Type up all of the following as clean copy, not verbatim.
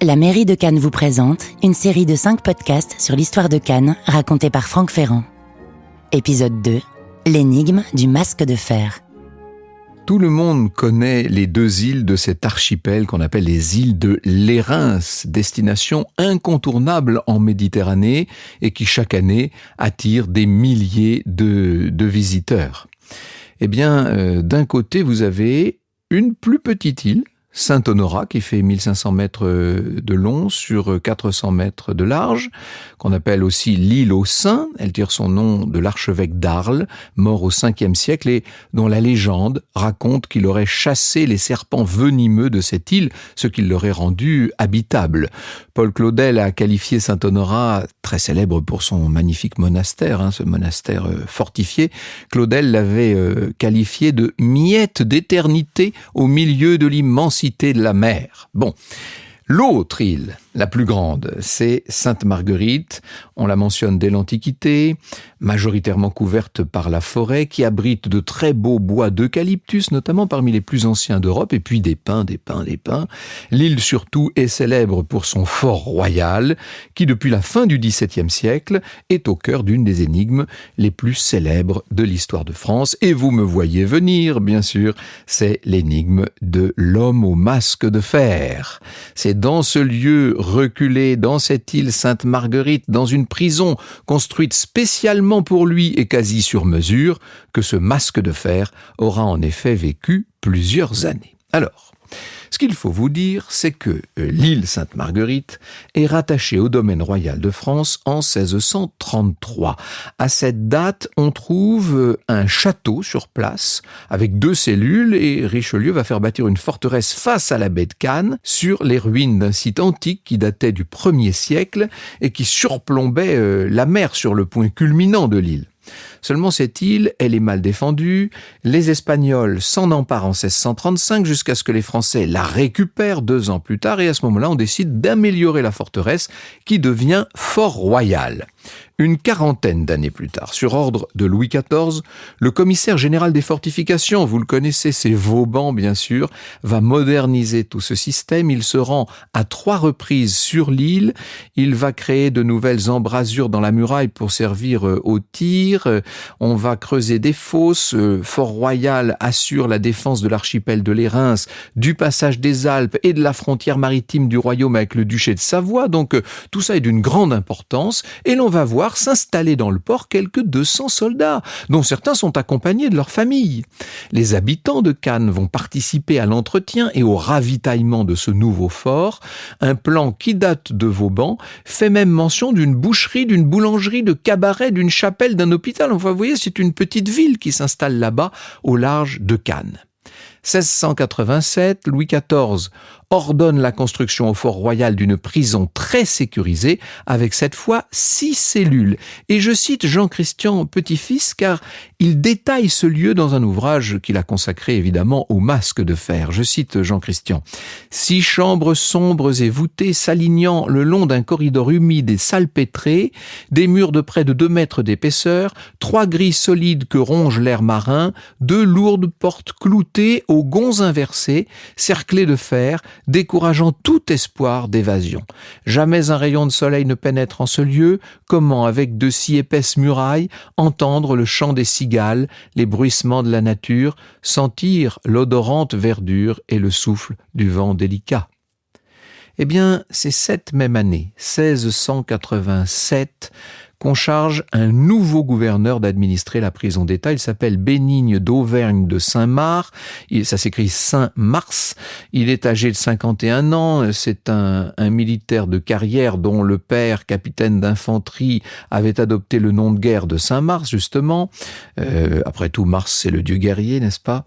La mairie de Cannes vous présente une série de 5 podcasts sur l'histoire de Cannes racontée par Franck Ferrand. Épisode 2, l'énigme du masque de fer. Tout le monde connaît les 2 îles de cet archipel qu'on appelle les îles de Lérins, destination incontournable en Méditerranée et qui chaque année attire des milliers de visiteurs. Eh bien, d'un côté, vous avez une plus petite île, Saint-Honorat, qui fait 1500 mètres de long sur 400 mètres de large, qu'on appelle aussi l'île aux Saints. Elle tire son nom de l'archevêque d'Arles, mort au 5e siècle et dont la légende raconte qu'il aurait chassé les serpents venimeux de cette île, ce qui l'aurait rendue habitable. Paul Claudel a qualifié Saint-Honorat, très célèbre pour son magnifique monastère, ce monastère fortifié. Claudel l'avait qualifié de miette d'éternité au milieu de l'immensité de la mer. Bon, l'autre île, la plus grande, c'est Sainte-Marguerite. On la mentionne dès l'Antiquité, majoritairement couverte par la forêt, qui abrite de très beaux bois d'eucalyptus, notamment parmi les plus anciens d'Europe, et puis des pins. L'île surtout est célèbre pour son fort royal, qui depuis la fin du XVIIe siècle est au cœur d'une des énigmes les plus célèbres de l'histoire de France. Et vous me voyez venir, bien sûr, c'est l'énigme de l'homme au masque de fer. C'est dans ce lieu reculé, dans cette île Sainte-Marguerite, dans une prison construite spécialement pour lui et quasi sur mesure, que ce masque de fer aura en effet vécu plusieurs années. Alors, ce qu'il faut vous dire, c'est que l'île Sainte-Marguerite est rattachée au domaine royal de France en 1633. À cette date, on trouve un château sur place avec 2 cellules et Richelieu va faire bâtir une forteresse face à la baie de Cannes sur les ruines d'un site antique qui datait du 1er siècle et qui surplombait la mer sur le point culminant de l'île. Seulement cette île, elle est mal défendue, les Espagnols s'en emparent en 1635 jusqu'à ce que les Français la récupèrent 2 ans plus tard et à ce moment-là on décide d'améliorer la forteresse qui devient Fort Royal. Une quarantaine d'années plus tard, sur ordre de Louis XIV, le commissaire général des fortifications, vous le connaissez, c'est Vauban bien sûr, va moderniser tout ce système. Il se rend à 3 reprises sur l'île. Il va créer de nouvelles embrasures dans la muraille pour servir au tir. On va creuser des fosses. Fort Royal assure la défense de l'archipel de Lérins, du passage des Alpes et de la frontière maritime du royaume avec le duché de Savoie. Donc tout ça est d'une grande importance et l'on va voir s'installer dans le port quelques 200 soldats, dont certains sont accompagnés de leurs familles. Les habitants de Cannes vont participer à l'entretien et au ravitaillement de ce nouveau fort. Un plan qui date de Vauban fait même mention d'une boucherie, d'une boulangerie, de cabaret, d'une chapelle, d'un hôpital. Enfin, vous voyez, c'est une petite ville qui s'installe là-bas, au large de Cannes. 1687, Louis XIV ordonne la construction au Fort Royal d'une prison très sécurisée, avec cette fois 6 cellules. Et je cite Jean-Christian Petit-Fils, car il détaille ce lieu dans un ouvrage qu'il a consacré évidemment au masque de fer. Je cite Jean-Christian. 6 chambres sombres et voûtées s'alignant le long d'un corridor humide et salpêtré, des murs de près de 2 mètres d'épaisseur, 3 grilles solides que ronge l'air marin, 2 lourdes portes cloutées aux gonds inversés, cerclées de fer, décourageant tout espoir d'évasion. Jamais un rayon de soleil ne pénètre en ce lieu. Comment, avec de si épaisses murailles, entendre le chant des cigales, les bruissements de la nature, sentir l'odorante verdure et le souffle du vent délicat? Eh bien, c'est cette même année, 1687, qu'on charge un nouveau gouverneur d'administrer la prison d'État. Il s'appelle Bénigne d'Auvergne de Saint-Mars. Ça s'écrit Saint-Mars. Il est âgé de 51 ans. C'est un militaire de carrière dont le père, capitaine d'infanterie, avait adopté le nom de guerre de Saint-Mars, justement. Après tout, Mars, c'est le dieu guerrier, n'est-ce pas ?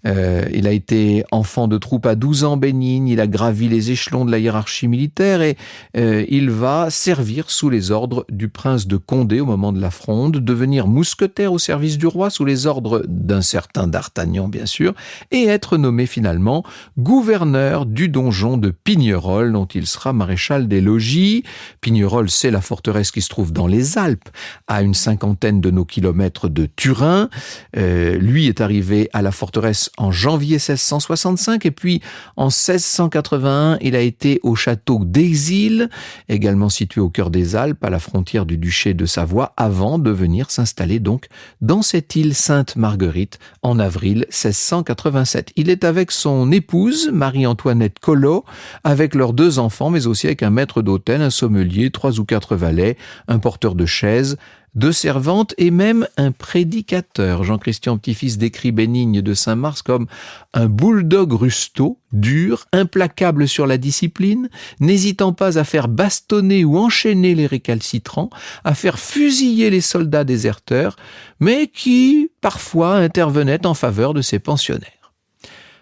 Il a été enfant de troupe à 12 ans, Bénigne. Il a gravi les échelons de la hiérarchie militaire et il va servir sous les ordres du prince de Condé au moment de la Fronde, devenir mousquetaire au service du roi sous les ordres d'un certain d'Artagnan, bien sûr, et être nommé finalement gouverneur du donjon de Pignerol, dont il sera maréchal des logis. Pignerol, c'est la forteresse qui se trouve dans les Alpes, à une 50aine de nos kilomètres de Turin. Lui est arrivé à la forteresse en janvier 1665 et puis en 1681, il a été au château d'Exil, également situé au cœur des Alpes, à la frontière du duché de Savoie, avant de venir s'installer donc dans cette île Sainte-Marguerite en avril 1687. Il est avec son épouse, Marie-Antoinette Collot, avec leurs 2 enfants, mais aussi avec un maître d'hôtel, un sommelier, 3 ou 4 valets, un porteur de chaises, 2 servantes et même un prédicateur. Jean-Christian Petit-Fils décrit Bénigne de Saint-Mars comme un bulldog rustaud, dur, implacable sur la discipline, n'hésitant pas à faire bastonner ou enchaîner les récalcitrants, à faire fusiller les soldats déserteurs, mais qui, parfois, intervenait en faveur de ses pensionnaires.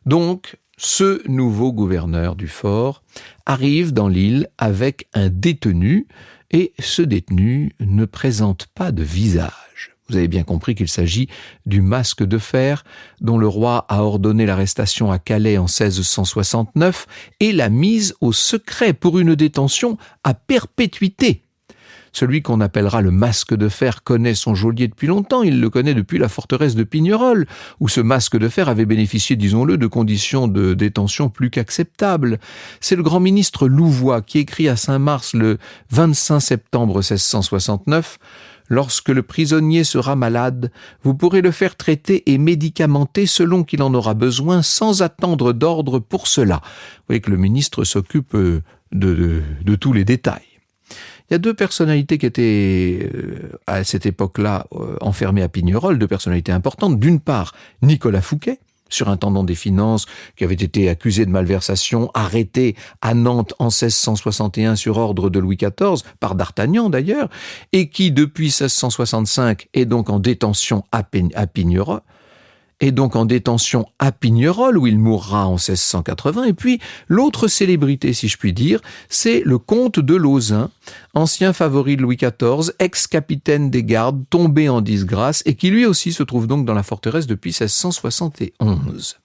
Donc, ce nouveau gouverneur du fort arrive dans l'île avec un détenu, et ce détenu ne présente pas de visage. Vous avez bien compris qu'il s'agit du masque de fer dont le roi a ordonné l'arrestation à Calais en 1669 et la mise au secret pour une détention à perpétuité. Celui qu'on appellera le masque de fer connaît son geôlier depuis longtemps, il le connaît depuis la forteresse de Pignerol, où ce masque de fer avait bénéficié, disons-le, de conditions de détention plus qu'acceptables. C'est le grand ministre Louvois qui écrit à Saint-Mars le 25 septembre 1669 « Lorsque le prisonnier sera malade, vous pourrez le faire traiter et médicamenter selon qu'il en aura besoin, sans attendre d'ordre pour cela. » Vous voyez que le ministre s'occupe de tous les détails. Il y a 2 personnalités qui étaient à cette époque-là enfermées à Pignerol, 2 personnalités importantes. D'une part, Nicolas Fouquet, surintendant des finances, qui avait été accusé de malversation, arrêté à Nantes en 1661 sur ordre de Louis XIV, par d'Artagnan d'ailleurs, et qui depuis 1665 est donc en détention à Pignerol, où il mourra en 1680. Et puis, l'autre célébrité, si je puis dire, c'est le comte de Lauzun, ancien favori de Louis XIV, ex-capitaine des gardes, tombé en disgrâce, et qui lui aussi se trouve donc dans la forteresse depuis 1671.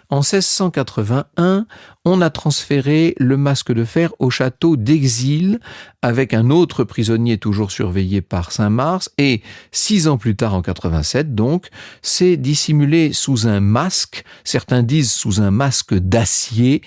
En 1681, on a transféré le masque de fer au château d'Exil avec un autre prisonnier toujours surveillé par Saint-Mars et 6 ans plus tard, en 87 donc, c'est dissimulé sous un masque, certains disent sous un masque d'acier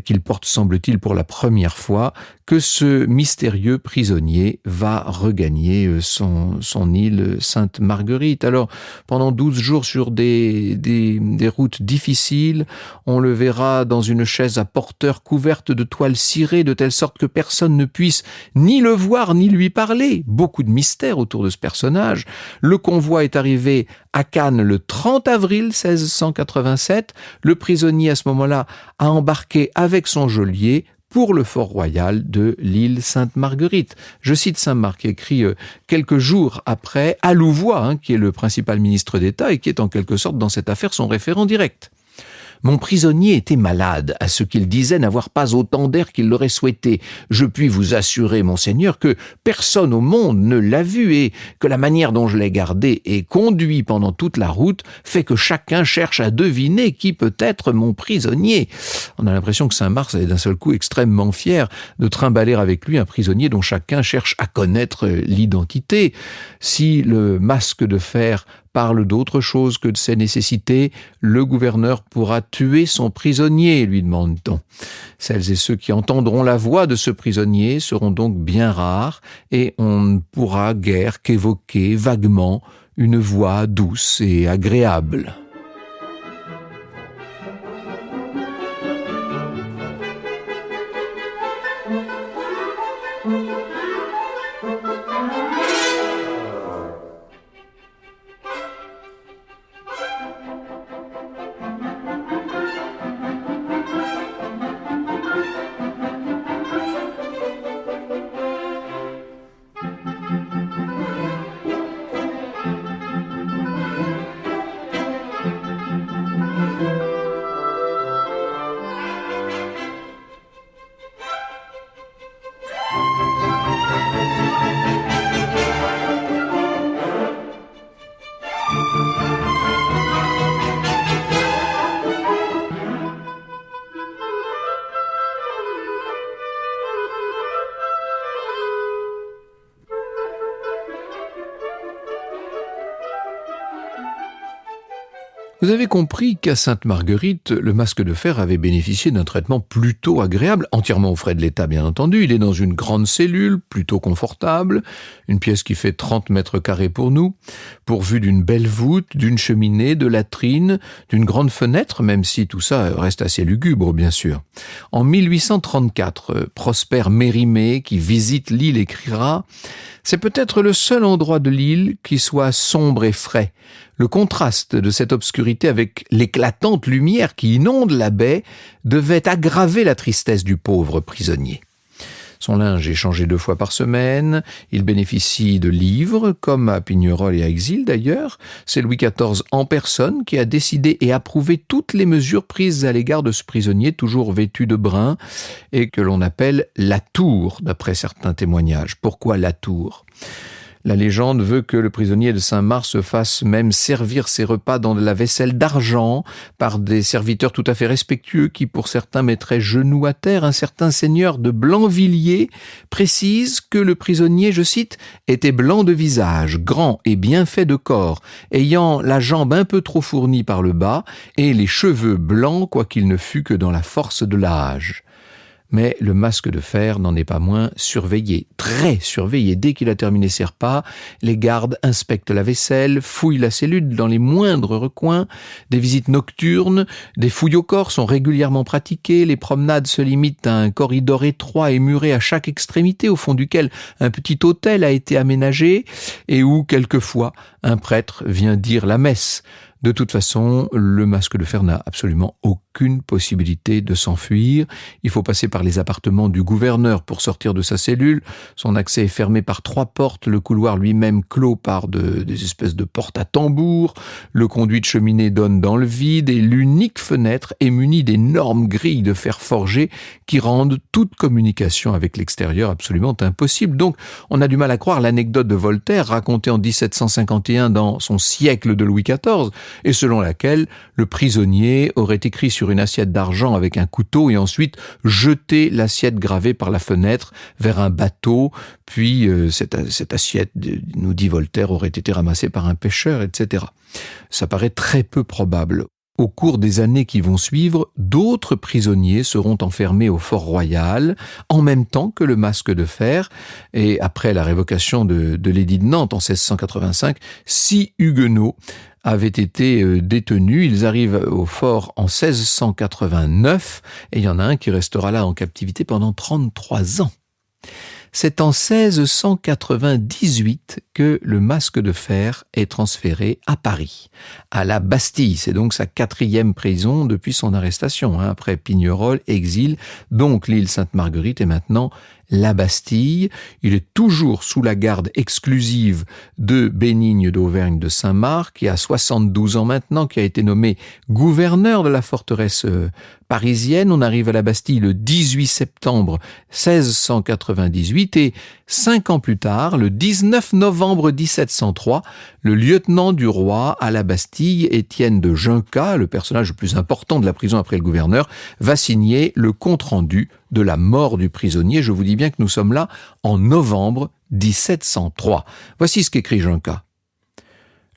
qu'il porte semble-t-il pour la première fois, que ce mystérieux prisonnier va regagner son île Sainte-Marguerite. Alors, pendant 12 jours sur des routes difficiles, on le verra dans une chaise à porteur couverte de toile cirée, de telle sorte que personne ne puisse ni le voir ni lui parler. Beaucoup de mystères autour de ce personnage. Le convoi est arrivé à Cannes le 30 avril 1687. Le prisonnier, à ce moment-là, a embarqué avec son geôlier pour le fort royal de l'île Sainte-Marguerite. Je cite Saint-Marc qui écrit quelques jours après à Louvois, qui est le principal ministre d'État et qui est en quelque sorte dans cette affaire son référent direct. Mon prisonnier était malade, à ce qu'il disait n'avoir pas autant d'air qu'il l'aurait souhaité. Je puis vous assurer, monseigneur, que personne au monde ne l'a vu et que la manière dont je l'ai gardé et conduit pendant toute la route fait que chacun cherche à deviner qui peut être mon prisonnier. On a l'impression que Saint-Mars est d'un seul coup extrêmement fier de trimballer avec lui un prisonnier dont chacun cherche à connaître l'identité. Si le masque de fer parle d'autre chose que de ses nécessités, le gouverneur pourra tuer son prisonnier, lui demande-t-on. Celles et ceux qui entendront la voix de ce prisonnier seront donc bien rares et on ne pourra guère qu'évoquer vaguement une voix douce et agréable. Vous avez compris qu'à Sainte-Marguerite, le masque de fer avait bénéficié d'un traitement plutôt agréable, entièrement aux frais de l'État bien entendu. Il est dans une grande cellule, plutôt confortable, une pièce qui fait 30 mètres carrés pour nous, pourvue d'une belle voûte, d'une cheminée, de latrines, d'une grande fenêtre, même si tout ça reste assez lugubre bien sûr. En 1834, Prosper Mérimée, qui visite l'île, écrira « C'est peut-être le seul endroit de l'île qui soit sombre et frais. Le contraste de cette obscurité avec l'éclatante lumière qui inonde la baie devait aggraver la tristesse du pauvre prisonnier. Son linge est changé 2 fois par semaine, il bénéficie de livres, comme à Pignerol et à Exil d'ailleurs. C'est Louis XIV en personne qui a décidé et approuvé toutes les mesures prises à l'égard de ce prisonnier, toujours vêtu de brun, et que l'on appelle la tour, d'après certains témoignages. Pourquoi la tour ? La légende veut que le prisonnier de Saint-Marc se fasse même servir ses repas dans de la vaisselle d'argent par des serviteurs tout à fait respectueux qui, pour certains, mettraient genoux à terre. Un certain seigneur de Blainvilliers précise que le prisonnier, je cite, était blanc de visage, grand et bien fait de corps, ayant la jambe un peu trop fournie par le bas et les cheveux blancs, quoiqu'il ne fût que dans la force de l'âge. Mais le masque de fer n'en est pas moins surveillé, très surveillé. Dès qu'il a terminé ses repas, les gardes inspectent la vaisselle, fouillent la cellule dans les moindres recoins. Des visites nocturnes, des fouilles au corps sont régulièrement pratiquées. Les promenades se limitent à un corridor étroit et muré à chaque extrémité, au fond duquel un petit autel a été aménagé et où, quelquefois, un prêtre vient dire la messe. De toute façon, le masque de fer n'a absolument aucune possibilité de s'enfuir. Il faut passer par les appartements du gouverneur pour sortir de sa cellule. Son accès est fermé par 3 portes, le couloir lui-même clos par des espèces de portes à tambour. Le conduit de cheminée donne dans le vide et l'unique fenêtre est munie d'énormes grilles de fer forgé qui rendent toute communication avec l'extérieur absolument impossible. Donc, on a du mal à croire l'anecdote de Voltaire racontée en 1751 dans son Siècle de Louis XIV, et selon laquelle le prisonnier aurait écrit sur une assiette d'argent avec un couteau et ensuite jeté l'assiette gravée par la fenêtre vers un bateau, puis cette assiette, nous dit Voltaire, aurait été ramassée par un pêcheur, etc. Ça paraît très peu probable. Au cours des années qui vont suivre, d'autres prisonniers seront enfermés au Fort Royal, en même temps que le masque de fer. Et après la révocation de l'édit de Nantes en 1685, 6 huguenots avaient été détenus. Ils arrivent au fort en 1689, et il y en a un qui restera là en captivité pendant 33 ans. C'est en 1698 que le masque de fer est transféré à Paris, à la Bastille. C'est donc sa 4e prison depuis son arrestation, après Pignerol, Exil, donc l'île Sainte-Marguerite et maintenant la Bastille. Il est toujours sous la garde exclusive de Bénigne d'Auvergne de Saint-Marc, qui a 72 ans maintenant, qui a été nommé gouverneur de la forteresse parisienne. On arrive à la Bastille le 18 septembre 1698 et 5 ans plus tard, le 19 novembre 1703, le lieutenant du roi à la Bastille, Étienne de Junca, le personnage le plus important de la prison après le gouverneur, va signer le compte-rendu de la mort du prisonnier. Je vous dis bien que nous sommes là en novembre 1703. Voici ce qu'écrit Junca.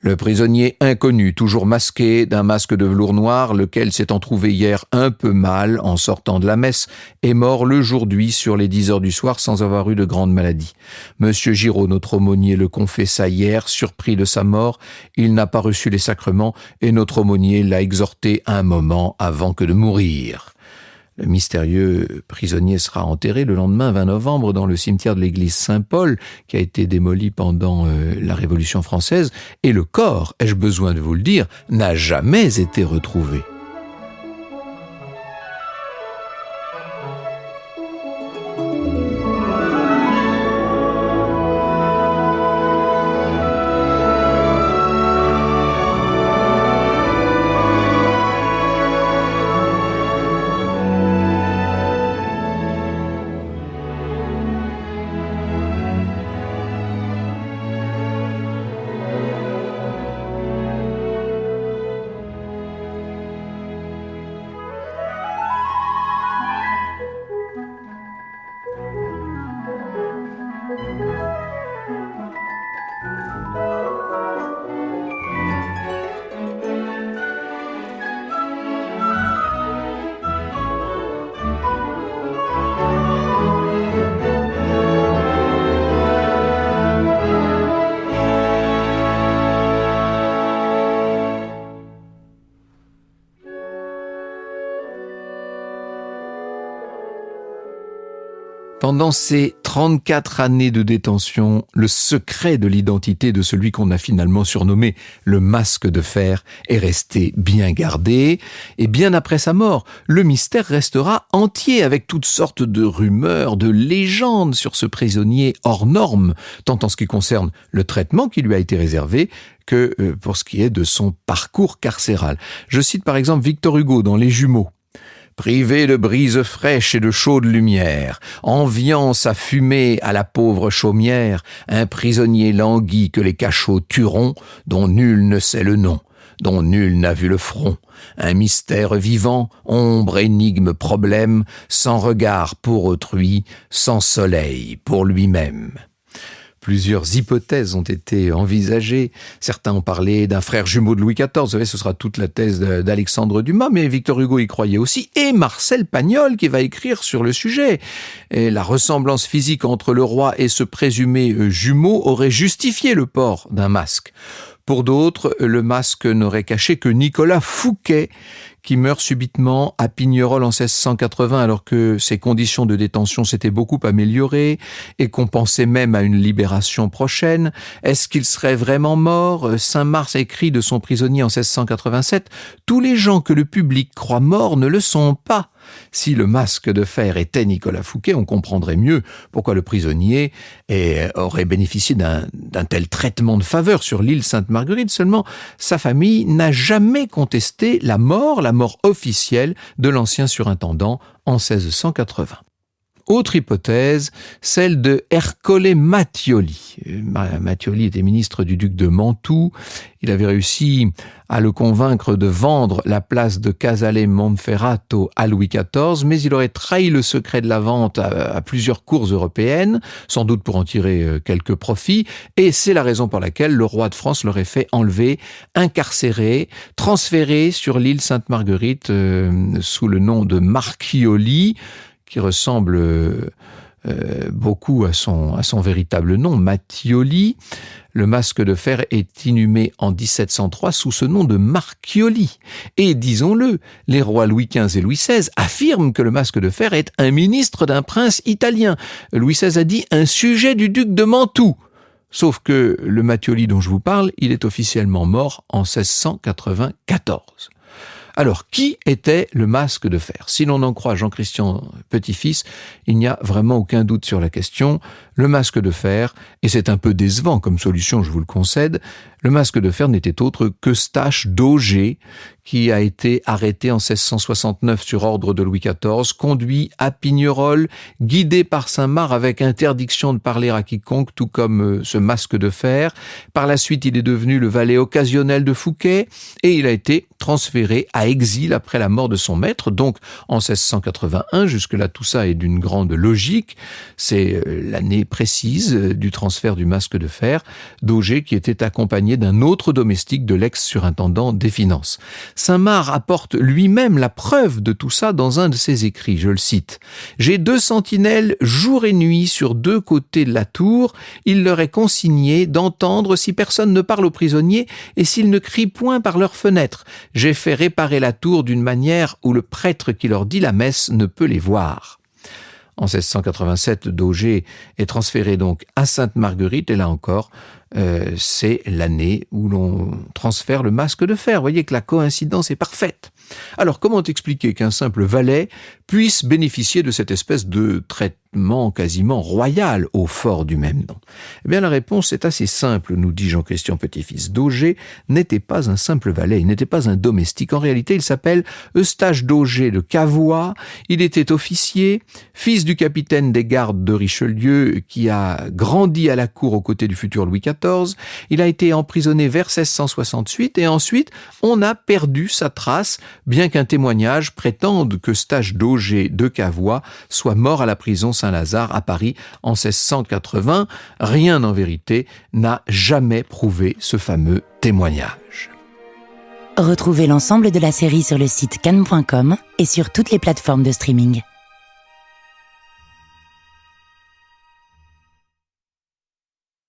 Le prisonnier inconnu, toujours masqué d'un masque de velours noir, lequel s'étant trouvé hier un peu mal en sortant de la messe, est mort le jour-d'huit sur les 10 heures du soir sans avoir eu de grande maladie. Monsieur Giraud, notre aumônier, le confessa hier, surpris de sa mort. Il n'a pas reçu les sacrements et notre aumônier l'a exhorté un moment avant que de mourir. Le mystérieux prisonnier sera enterré le lendemain 20 novembre dans le cimetière de l'église Saint-Paul, qui a été démoli pendant la Révolution française, et le corps, ai-je besoin de vous le dire, n'a jamais été retrouvé. Pendant ces 34 années de détention, le secret de l'identité de celui qu'on a finalement surnommé le masque de fer est resté bien gardé. Et bien après sa mort, le mystère restera entier avec toutes sortes de rumeurs, de légendes sur ce prisonnier hors norme, tant en ce qui concerne le traitement qui lui a été réservé que pour ce qui est de son parcours carcéral. Je cite par exemple Victor Hugo dans Les Jumeaux. Privé de brise fraîche et de chaude lumière, enviant sa fumée à la pauvre chaumière, un prisonnier languit que les cachots tueront, dont nul ne sait le nom, dont nul n'a vu le front. Un mystère vivant, ombre, énigme, problème, sans regard pour autrui, sans soleil pour lui-même. Plusieurs hypothèses ont été envisagées. Certains ont parlé d'un frère jumeau de Louis XIV. Vous savez, ce sera toute la thèse d'Alexandre Dumas, mais Victor Hugo y croyait aussi. Et Marcel Pagnol qui va écrire sur le sujet. Et la ressemblance physique entre le roi et ce présumé jumeau aurait justifié le port d'un masque. Pour d'autres, le masque n'aurait caché que Nicolas Fouquet, qui meurt subitement à Pignerol en 1680 alors que ses conditions de détention s'étaient beaucoup améliorées et qu'on pensait même à une libération prochaine. Est-ce qu'il serait vraiment mort ? Saint-Mars écrit de son prisonnier en 1687 « Tous les gens que le public croit morts ne le sont pas ». Si le masque de fer était Nicolas Fouquet, on comprendrait mieux pourquoi le prisonnier aurait bénéficié d'un tel traitement de faveur sur l'île Sainte-Marguerite. Seulement, sa famille n'a jamais contesté la mort officielle de l'ancien surintendant en 1680. Autre hypothèse, celle de Ercole Mattioli. Mattioli était ministre du duc de Mantoue. Il avait réussi à le convaincre de vendre la place de Casale Monferrato à Louis XIV, mais il aurait trahi le secret de la vente à plusieurs cours européennes, sans doute pour en tirer quelques profits, et c'est la raison pour laquelle le roi de France l'aurait fait enlever, incarcérer, transférer sur l'île Sainte-Marguerite sous le nom de Marchioli, qui ressemble beaucoup à son véritable nom, Mattioli. Le masque de fer est inhumé en 1703 sous ce nom de Marchioli. Et disons-le, les rois Louis XV et Louis XVI affirment que le masque de fer est un ministre d'un prince italien. Louis XVI a dit un sujet du duc de Mantoue. Sauf que le Mattioli dont je vous parle, il est officiellement mort en 1694. Alors, qui était le masque de fer ? Si l'on en croit Jean-Christian Petit-Fils, il n'y a vraiment aucun doute sur la question. Le masque de fer, et c'est un peu décevant comme solution, je vous le concède, le masque de fer n'était autre qu'Eustache d'Auger, qui a été arrêté en 1669 sur ordre de Louis XIV, conduit à Pignerol, guidé par Saint-Marc avec interdiction de parler à quiconque, tout comme ce masque de fer. Par la suite, il est devenu le valet occasionnel de Fouquet et il a été transféré à exil après la mort de son maître, donc en 1681. Jusque-là, tout ça est d'une grande logique. C'est l'année précise du transfert du masque de fer d'Auger qui était accompagné d'un autre domestique de l'ex-surintendant des Finances. Saint-Marc apporte lui-même la preuve de tout ça dans un de ses écrits, je le cite. « J'ai 2 sentinelles jour et nuit sur 2 côtés de la tour. Il leur est consigné d'entendre si personne ne parle aux prisonniers et s'ils ne crient point par leurs fenêtres. J'ai fait réparer la tour d'une manière où le prêtre qui leur dit la messe ne peut les voir. » En 1687, d'Auger est transféré donc à Sainte-Marguerite et là encore, c'est l'année où l'on transfère le masque de fer. Vous voyez que la coïncidence est parfaite. Alors, comment expliquer qu'un simple valet puisse bénéficier de cette espèce de traitement quasiment royal au fort du même nom ? Eh bien, la réponse est assez simple, nous dit Jean-Christian Petit-Fils. D'Auger n'était pas un simple valet, il n'était pas un domestique. En réalité, il s'appelle Eustache d'Auger de Cavois. Il était officier, fils du capitaine des gardes de Richelieu, qui a grandi à la cour aux côtés du futur Louis XIV. Il a été emprisonné vers 1668 et ensuite, on a perdu sa trace, bien qu'un témoignage prétende que Eustache d'Auger de Cavois soit mort à la prison Saint-Lazare à Paris en 1680. Rien en vérité n'a jamais prouvé ce fameux témoignage. Retrouvez l'ensemble de la série sur le site cannes.com et sur toutes les plateformes de streaming.